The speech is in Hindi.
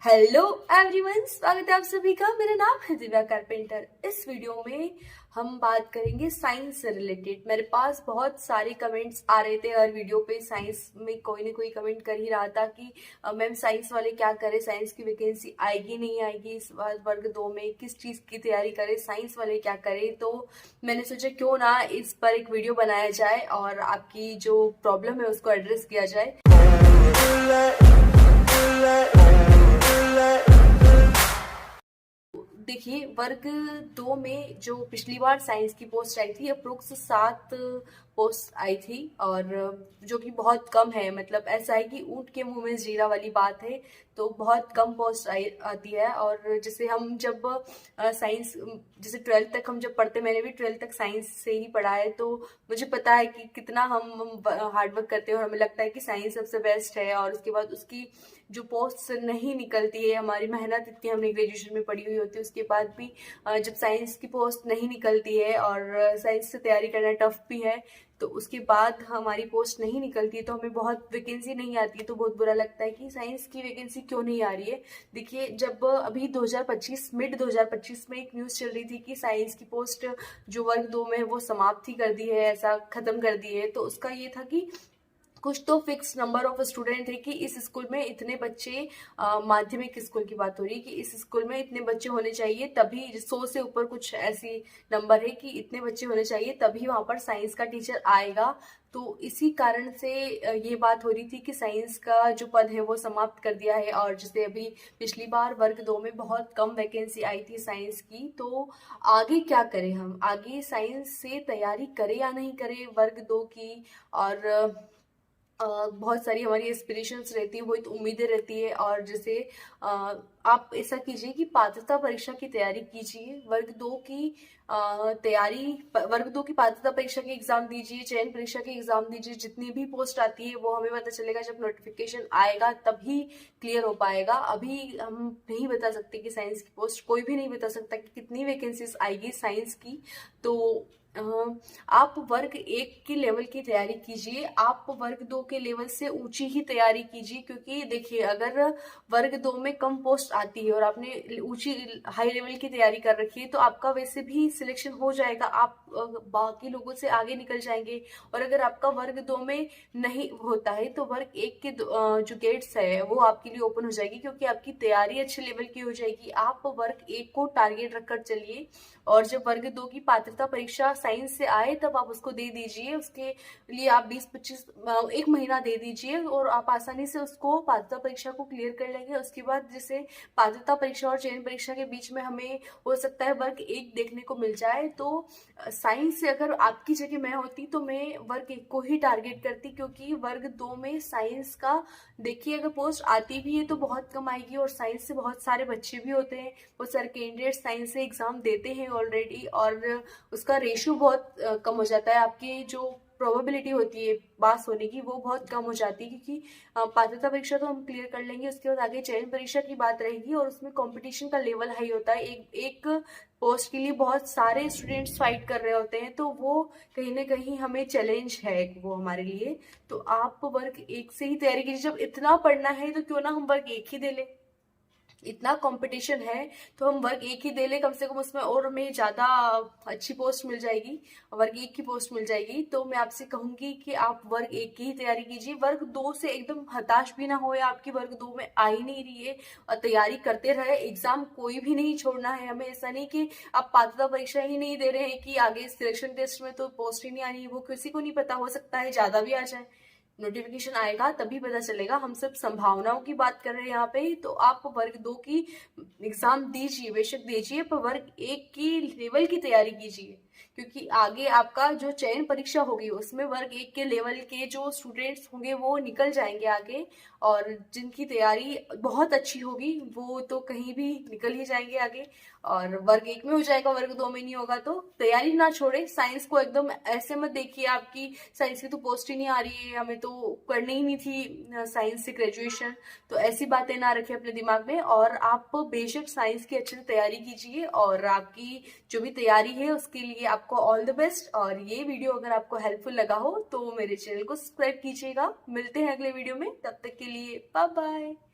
हेलो एवरीवन, स्वागत है आप सभी का। मेरा नाम है दिव्या कारपेंटर। इस वीडियो में हम बात करेंगे साइंस से रिलेटेड। मेरे पास बहुत सारे कमेंट्स आ रहे थे हर वीडियो पे। साइंस में कोई ना कोई कमेंट कर ही रहा था कि मैम साइंस वाले क्या करें, साइंस की वैकेंसी आएगी नहीं आएगी इस बार वर्ग 2 में, किस चीज़ की तैयारी करें, साइंस वाले क्या करें। तो मैंने सोचा क्यों ना इस पर एक वीडियो बनाया जाए और आपकी जो प्रॉब्लम है उसको एड्रेस किया जाए। देखिए, वर्ग 2 में जो पिछली बार साइंस की पोस्ट आई थी, अप्रोक्स 7 पोस्ट आई थी, और जो कि बहुत कम है। मतलब ऐसा है कि ऊंट के मुंह में जीरा वाली बात है। तो बहुत कम पोस्ट आती है। और जैसे हम जब साइंस, जैसे 12th तक हम जब पढ़ते, मैंने भी 12th तक साइंस से ही पढ़ा है, तो मुझे पता है कि कितना हम हार्डवर्क करते हैं और हमें लगता है कि साइंस सबसे बेस्ट है। और उसके बाद उसकी जो पोस्ट नहीं निकलती है, हमारी मेहनत इतनी हमने ग्रेजुएशन में पढ़ी हुई होती है, उसके बाद भी जब साइंस की पोस्ट नहीं निकलती है और साइंस से तैयारी करना टफ भी है, तो उसके बाद हमारी पोस्ट नहीं निकलती है, तो हमें बहुत वैकेंसी नहीं आती है, तो बहुत बुरा लगता है कि साइंस की वैकेंसी क्यों नहीं आ रही है। देखिए, जब अभी 2025 मिड 2025 में एक न्यूज़ चल रही थी कि साइंस की पोस्ट जो वर्ग 2 में है वो समाप्त ही कर दी है, ऐसा खत्म कर दी है। तो उसका ये था कि कुछ तो फिक्स नंबर ऑफ स्टूडेंट थे कि इस स्कूल में इतने बच्चे, माध्यमिक स्कूल की बात हो रही है कि इस स्कूल में इतने बच्चे होने चाहिए, तभी 100 से ऊपर कुछ ऐसी नंबर है कि इतने बच्चे होने चाहिए तभी वहां पर साइंस का टीचर आएगा। तो इसी कारण से ये बात हो रही थी कि साइंस का जो पद है वो समाप्त कर दिया है। और जैसे अभी पिछली बार वर्ग 2 में बहुत कम वैकेंसी आई थी साइंस की, तो आगे क्या करें, हम आगे साइंस से तैयारी करें या नहीं करें वर्ग 2 की। और बहुत सारी हमारी एस्पिरेशंस रहती है, बहुत उम्मीदें रहती है। और जैसे आप ऐसा कीजिए कि पात्रता परीक्षा की तैयारी कीजिए, वर्ग 2 की वर्ग 2 की पात्रता परीक्षा की एग्जाम दीजिए, चयन परीक्षा की एग्जाम दीजिए। जितनी भी पोस्ट आती है वो हमें पता चलेगा जब नोटिफिकेशन आएगा, तभी क्लियर हो पाएगा। अभी हम नहीं बता सकते कि साइंस की पोस्ट, कोई भी नहीं बता सकता कि कितनी वैकेंसीज आएगी साइंस की। तो आप वर्ग 1 के लेवल की तैयारी कीजिए, आप वर्ग 2 के लेवल से ऊंची ही तैयारी कीजिए। क्योंकि देखिए, अगर वर्ग 2 में कम पोस्ट आती है और आपने ऊंची हाई लेवल की तैयारी कर रखी है, तो आपका वैसे भी सिलेक्शन हो जाएगा, आप बाकी लोगों से आगे निकल जाएंगे। और अगर आपका वर्ग 2 में नहीं होता है, तो वर्ग 1 के जो गेट्स है वो आपके लिए ओपन हो जाएगी, क्योंकि आपकी तैयारी अच्छे लेवल की हो जाएगी। आप वर्ग 1 को टारगेट रखकर चलिए, और जब वर्ग 2 की पात्रता परीक्षा साइंस से आए तब आप उसको दे दीजिए। उसके लिए आप 20-25 एक महीना दे दीजिए और आप आसानी से उसको पात्रता परीक्षा को क्लियर कर लेंगे। उसके बाद जैसे पात्रता परीक्षा और चयन परीक्षा के बीच में हमें हो सकता है वर्ग 1 देखने को मिल जाए, तो साइंस से अगर आपकी जगह मैं होती तो मैं वर्ग 1 को ही टारगेट करती। क्योंकि वर्ग 2 में साइंस का, देखिए, अगर पोस्ट आती भी है तो बहुत कम आएगी, और साइंस से बहुत सारे बच्चे भी होते हैं, बहुत सारे कैंडिडेट साइंस से एग्जाम देते हैं ऑलरेडी, और उसका रेशियो बहुत कम हो जाता है। आपकी जो प्रोबेबिलिटी होती है पास होने की वो बहुत कम हो जाती है, क्योंकि पात्रता परीक्षा तो हम क्लियर कर लेंगे, उसके बाद आगे चयन परीक्षा की बात रहेगी, और उसमें कंपटीशन का लेवल हाई होता है। एक एक पोस्ट के लिए बहुत सारे स्टूडेंट्स फाइट कर रहे होते हैं, तो वो कहीं ना कहीं हमें चैलेंज है वो हमारे लिए। तो आप वर्ग 1 से ही तैयारी कीजिए। जब इतना पढ़ना है तो क्यों ना हम वर्ग 1 ही दे लें, इतना कंपटीशन है तो हम वर्ग 1 ही दे ले, कम से कम उसमें और हमें ज्यादा अच्छी पोस्ट मिल जाएगी, वर्ग 1 की पोस्ट मिल जाएगी। तो मैं आपसे कहूंगी कि आप वर्ग 1 की ही तैयारी कीजिए। वर्ग 2 से एकदम हताश भी ना हो, आपकी वर्ग 2 में आ ही नहीं रही है, और तैयारी करते रहे। एग्जाम कोई भी नहीं छोड़ना है हमें। ऐसा नहीं कि आप पात्रता परीक्षा ही नहीं दे रहे हैं कि आगे सिलेक्शन टेस्ट में तो पोस्ट ही नहीं आनी है, वो किसी को नहीं पता, हो सकता है ज्यादा भी आ जाए। नोटिफिकेशन आएगा तभी पता चलेगा। हम सब संभावनाओं की बात कर रहे हैं यहाँ पे। तो आप वर्ग 2 की एग्जाम दीजिए, बेशक दीजिए, पर वर्ग 1 की लेवल की तैयारी कीजिए। क्योंकि आगे आपका जो चयन परीक्षा होगी उसमें वर्ग 1 के लेवल के जो स्टूडेंट्स होंगे वो निकल जाएंगे आगे, और जिनकी तैयारी बहुत अच्छी होगी वो तो कहीं भी निकल ही जाएंगे आगे। और वर्ग 1 में हो जाएगा, वर्ग 2 में नहीं होगा। तो तैयारी ना छोड़े, साइंस को एकदम ऐसे मत देखिए आपकी साइंस की तो पोस्ट ही नहीं आ रही है, हमें तो करनी ही नहीं थी साइंस से ग्रेजुएशन, तो ऐसी बातें ना रखें अपने दिमाग में। और आप बेशक साइंस की अच्छे से तैयारी कीजिए, और आपकी जो भी तैयारी है उसके लिए आपको ऑल द बेस्ट। और ये वीडियो अगर आपको हेल्पफुल लगा हो तो मेरे चैनल को सब्सक्राइब कीजिएगा। मिलते हैं अगले वीडियो में, तब तक के लिए बाय बाय।